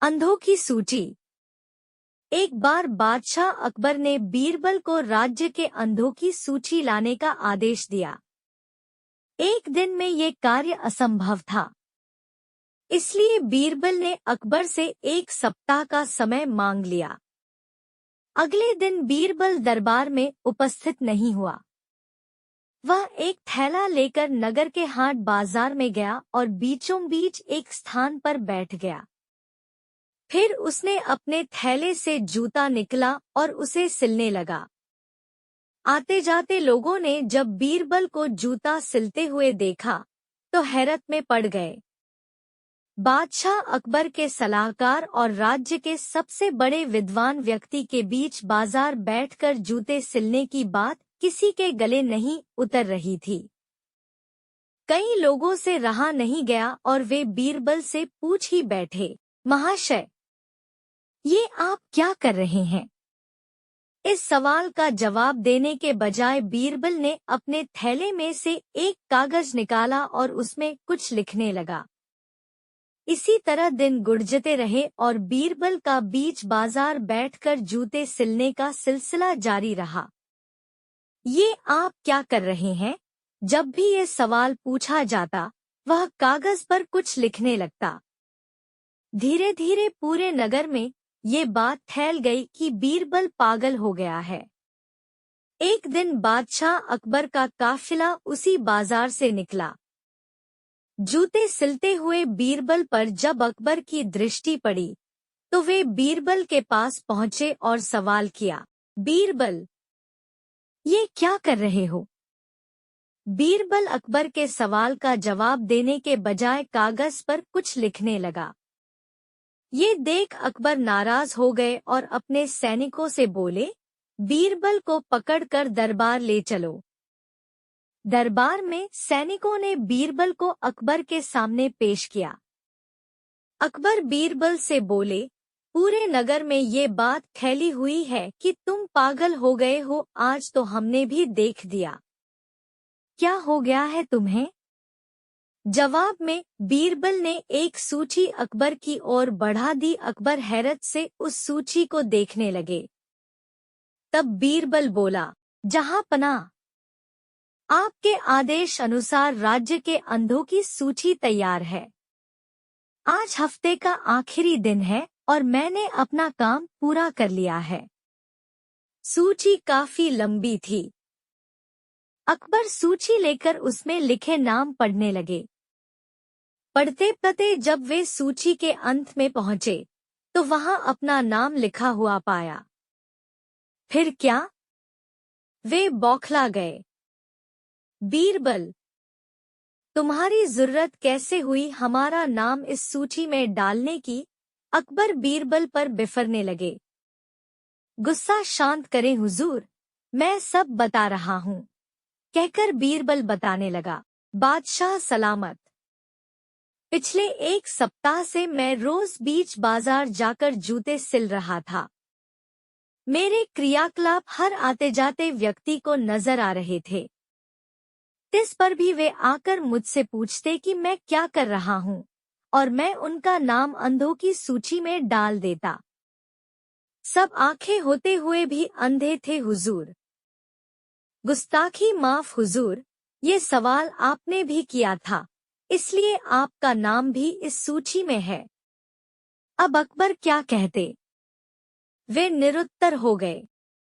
अंधों की सूची। एक बार बादशाह अकबर ने बीरबल को राज्य के अंधों की सूची लाने का आदेश दिया। एक दिन में ये कार्य असंभव था, इसलिए बीरबल ने अकबर से 1 सप्ताह का समय मांग लिया। अगले दिन बीरबल दरबार में उपस्थित नहीं हुआ। वह एक थैला लेकर नगर के हाट बाजार में गया और बीचों बीच एक स्थान पर बैठ गया। फिर उसने अपने थैले से जूता निकला और उसे सिलने लगा। आते जाते लोगों ने जब बीरबल को जूता सिलते हुए देखा तो हैरत में पड़ गए। बादशाह अकबर के सलाहकार और राज्य के सबसे बड़े विद्वान व्यक्ति के बीच बाजार बैठकर जूते सिलने की बात किसी के गले नहीं उतर रही थी। कई लोगों से रहा नहीं गया और वे बीरबल से पूछ ही बैठे, महाशय, ये आप क्या कर रहे हैं? इस सवाल का जवाब देने के बजाय बीरबल ने अपने थैले में से एक कागज निकाला और उसमें कुछ लिखने लगा। इसी तरह दिन गुजरते रहे और बीरबल का बीच बाजार बैठकर जूते सिलने का सिलसिला जारी रहा। ये आप क्या कर रहे हैं? जब भी ये सवाल पूछा जाता, वह कागज पर कुछ लिखने लगता। धीरे धीरे पूरे नगर में ये बात फैल गई कि बीरबल पागल हो गया है। एक दिन बादशाह अकबर का काफिला उसी बाजार से निकला। जूते सिलते हुए बीरबल पर जब अकबर की दृष्टि पड़ी तो वे बीरबल के पास पहुंचे और सवाल किया, बीरबल, ये क्या कर रहे हो? बीरबल अकबर के सवाल का जवाब देने के बजाय कागज पर कुछ लिखने लगा। ये देख अकबर नाराज हो गए और अपने सैनिकों से बोले, बीरबल को पकड़कर दरबार ले चलो। दरबार में सैनिकों ने बीरबल को अकबर के सामने पेश किया। अकबर बीरबल से बोले, पूरे नगर में ये बात फैली हुई है कि तुम पागल हो गए हो। आज तो हमने भी देख दिया। क्या हो गया है तुम्हें? जवाब में बीरबल ने एक सूची अकबर की ओर बढ़ा दी। अकबर हैरत से उस सूची को देखने लगे। तब बीरबल बोला, जहां पनाह, आपके आदेश अनुसार राज्य के अंधों की सूची तैयार है। आज हफ्ते का आखिरी दिन है और मैंने अपना काम पूरा कर लिया है। सूची काफी लंबी थी। अकबर सूची लेकर उसमें लिखे नाम पढ़ने लगे। पढ़ते पढ़ते जब वे सूची के अंत में पहुंचे तो वहां अपना नाम लिखा हुआ पाया। फिर क्या? वे बौखला गए। बीरबल, तुम्हारी जरूरत कैसे हुई हमारा नाम इस सूची में डालने की? अकबर बीरबल पर बिफरने लगे। गुस्सा शांत करें हुजूर, मैं सब बता रहा हूँ, कहकर बीरबल बताने लगा। बादशाह सलामत, पिछले 1 सप्ताह से मैं रोज बीच बाजार जाकर जूते सिल रहा था। मेरे क्रियाकलाप हर आते जाते व्यक्ति को नजर आ रहे थे। इस पर भी वे आकर मुझसे पूछते कि मैं क्या कर रहा हूँ और मैं उनका नाम अंधों की सूची में डाल देता। सब आंखें होते हुए भी अंधे थे हुजूर। गुस्ताखी माफ हुजूर, ये सवाल आपने भी किया था, इसलिए आपका नाम भी इस सूची में है। अब अकबर क्या कहते? वे निरुत्तर हो गए।